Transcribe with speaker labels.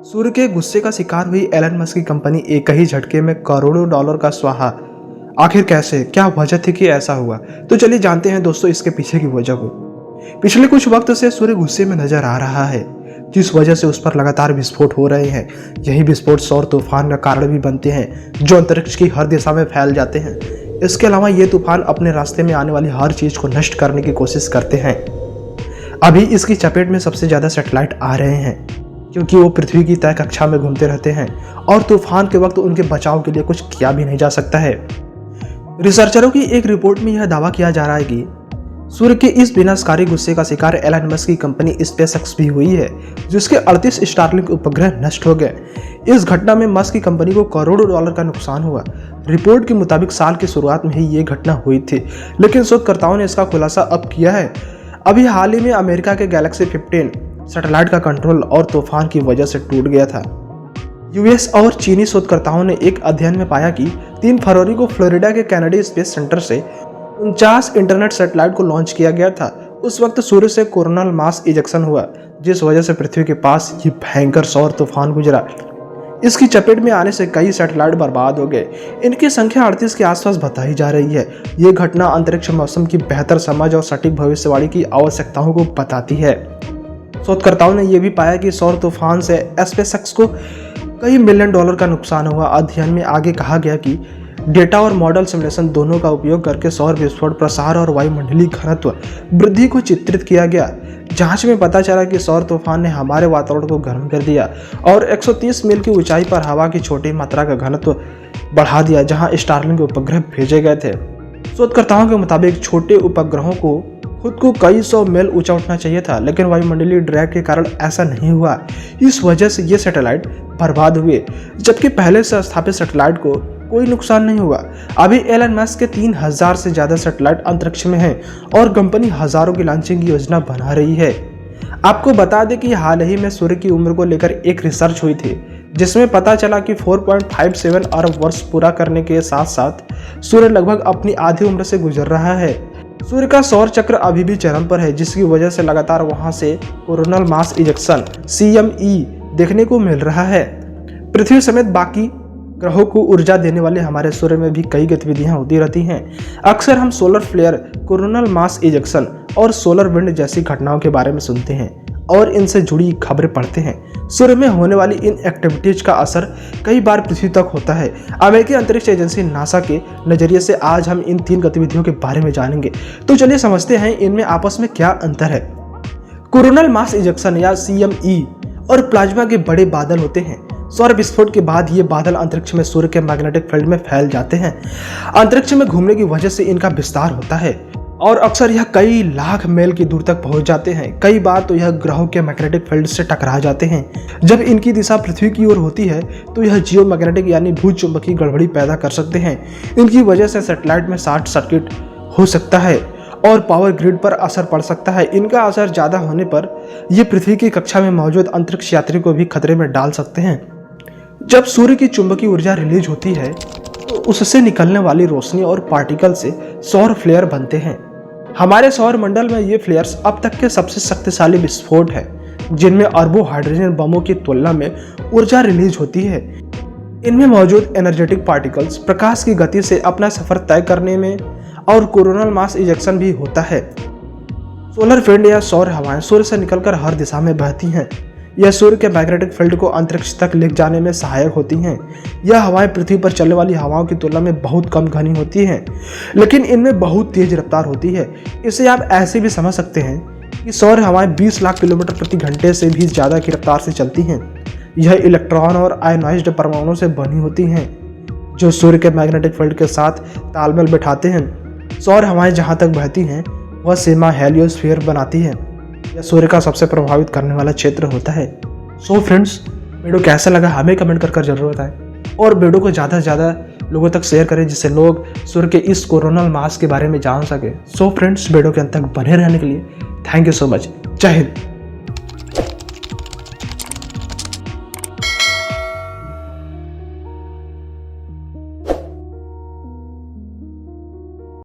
Speaker 1: सूर्य के गुस्से का शिकार हुई एलन मस्क की कंपनी एक ही झटके में करोड़ों डॉलर का स्वाहा। आखिर कैसे, क्या वजह थी कि ऐसा हुआ? तो चलिए जानते हैं दोस्तों इसके पीछे की वजह को। पिछले कुछ वक्त से सूर्य गुस्से में नजर आ रहा है, जिस वजह से उस पर लगातार विस्फोट हो रहे हैं। यही विस्फोट सौर तूफान का कारण भी बनते हैं, जो अंतरिक्ष की हर दिशा में फैल जाते हैं। इसके अलावा ये तूफान अपने रास्ते में आने वाली हर चीज को नष्ट करने की कोशिश करते हैं। अभी इसकी चपेट में सबसे ज्यादा सैटेलाइट आ रहे हैं, क्योंकि वो पृथ्वी की तय कक्षा में घूमते रहते हैं और तूफान के वक्त उनके बचाव के लिए कुछ किया भी नहीं जा सकता है। रिसर्चरों की एक रिपोर्ट में यह दावा किया जा रहा है कि सूर्य के इस विनाशकारी गुस्से का शिकार एलन मस्क की कंपनी स्पेसएक्स भी हुई है, जिसके 38 स्टारलिंक उपग्रह नष्ट हो गए। इस घटना में मस्क की कंपनी को करोड़ों डॉलर का नुकसान हुआ। रिपोर्ट के मुताबिक साल की शुरुआत में ही ये घटना हुई थी, लेकिन शोधकर्ताओं ने इसका खुलासा अब किया है। अभी हाल ही में अमेरिका के गैलेक्सी 15 सैटेलाइट का कंट्रोल और तूफान की वजह से टूट गया था। यूएस और चीनी शोधकर्ताओं ने एक अध्ययन में पाया कि 3 फरवरी को फ्लोरिडा के कैनेडी स्पेस सेंटर से 49 इंटरनेट सैटेलाइट को लॉन्च किया गया था। उस वक्त सूर्य से कोरोनल मास इजेक्शन हुआ, जिस वजह से पृथ्वी के पास ये भयंकर सौर तूफान गुजरा। इसकी चपेट में आने से कई सैटेलाइट बर्बाद हो गए। इनकी संख्या 38 के आसपास बताई जा रही है। ये घटना अंतरिक्ष मौसम की बेहतर समझ और सटीक भविष्यवाणी की आवश्यकताओं को बताती है। शोधकर्ताओं ने यह भी पाया कि सौर तूफान से स्पेसएक्स को कई मिलियन डॉलर का नुकसान हुआ। अध्ययन में आगे कहा गया कि डेटा और मॉडल सिमुलेशन दोनों का उपयोग करके सौर विस्फोट, प्रसार और वायुमंडलीय घनत्व वृद्धि को चित्रित किया गया। जांच में पता चला कि सौर तूफान ने हमारे वातावरण को गर्म कर दिया और 130 मील की ऊंचाई पर हवा की छोटी मात्रा का घनत्व बढ़ा दिया, जहां स्टारलिंक उपग्रह भेजे गए थे। शोधकर्ताओं के मुताबिक छोटे उपग्रहों को खुद को कई 100 मील ऊंचा उठना चाहिए था, लेकिन वायुमंडलीय ड्रैग के कारण ऐसा नहीं हुआ। इस वजह से ये सैटेलाइट बर्बाद हुए, जबकि पहले से स्थापित सैटेलाइट को कोई नुकसान नहीं हुआ। अभी एलन मस्क के 3000 से ज्यादा सैटेलाइट अंतरिक्ष में हैं और कंपनी हजारों की लॉन्चिंग की योजना बना रही है। आपको बता दें कि हाल ही में सूर्य की उम्र को लेकर एक रिसर्च हुई थी, जिसमें पता चला कि 4.57 अरब वर्ष पूरा करने के साथ साथ सूर्य लगभग अपनी आधी उम्र से गुजर रहा है। सूर्य का सौर चक्र अभी भी चरम पर है, जिसकी वजह से लगातार वहां से कोरोनल मास इजेक्शन CME देखने को मिल रहा है। पृथ्वी समेत बाकी ग्रहों को ऊर्जा देने वाले हमारे सूर्य में भी कई गतिविधियां होती रहती हैं। अक्सर हम solar flare, coronal mass ejection और सोलर विंड जैसी घटनाओं के बारे में सुनते हैं और इनसे जुड़ी खबरें पढ़ते हैं। सूर्य में होने वाली इन एक्टिविटीज का असर कई बार पृथ्वी तक होता है। अमेरिकी अंतरिक्ष एजेंसी नासा के नजरिए से आज हम इन 3 गतिविधियों के बारे में जानेंगे। तो चलिए समझते हैं इनमें आपस में क्या अंतर है। कोरोनल मास इजेक्शन या CME और प्लाज्मा के बड़े बादल होते हैं। सौर विस्फोट के बाद ये बादल अंतरिक्ष में सूर्य के मैग्नेटिक फील्ड में फैल जाते हैं। अंतरिक्ष में घूमने की वजह से इनका विस्तार होता है और अक्सर यह कई लाख मील की दूर तक पहुंच जाते हैं। कई बार तो यह ग्रहों के मैग्नेटिक फील्ड से टकरा जाते हैं। जब इनकी दिशा पृथ्वी की ओर होती है तो यह जियोमैग्नेटिक यानी भूचुंबकीय गड़बड़ी पैदा कर सकते हैं। इनकी वजह से सैटेलाइट में शॉर्ट सर्किट हो सकता है और पावर ग्रिड पर असर पड़ सकता है। इनका असर ज्यादा होने पर यह पृथ्वी की कक्षा में मौजूद अंतरिक्ष यात्री को भी खतरे में डाल सकते हैं। जब सूर्य की चुंबकीय ऊर्जा रिलीज होती है तो उससे निकलने वाली रोशनी और पार्टिकल से सौर फ्लेयर बनते हैं। हमारे सौर मंडल में ये फ्लेयर्स अब तक के सबसे शक्तिशाली विस्फोट है, जिनमें अरबों हाइड्रोजन बमों की तुलना में ऊर्जा रिलीज होती है। इनमें मौजूद एनर्जेटिक पार्टिकल्स प्रकाश की गति से अपना सफर तय करने में और कोरोनल मास इजेक्शन भी होता है। सोलर विंड या सौर हवाएं सूर्य से निकलकर हर दिशा में बहती हैं। यह सूर्य के मैग्नेटिक फील्ड को अंतरिक्ष तक ले जाने में सहायक होती हैं। यह हवाएं पृथ्वी पर चलने वाली हवाओं की तुलना में बहुत कम घनी होती हैं, लेकिन इनमें बहुत तेज रफ्तार होती है। इसे आप ऐसे भी समझ सकते हैं कि सौर हवाएं 20 लाख किलोमीटर प्रति घंटे से भी ज्यादा की रफ्तार से चलती हैं। यह इलेक्ट्रॉन और आयनाइज्ड परमाणुओं से बनी होती हैं, जो सूर्य के मैग्नेटिक फील्ड के साथ तालमेल बिठाते हैं। सौर हवाएं जहां तक बहती हैं वह सीमा हेलियोस्फीयर बनाती है। यह सूर्य का सबसे प्रभावित करने वाला क्षेत्र होता है। सो फ्रेंड्स, वीडियो कैसा लगा हमें कमेंट कर जरूर बताएं और वीडियो को ज़्यादा से ज़्यादा लोगों तक शेयर करें, जिससे लोग सूर्य के इस कोरोनल मास के बारे में जान सके। सो फ्रेंड्स, वीडियो के अंत तक बने रहने के लिए थैंक यू सो मच। जय हिंद।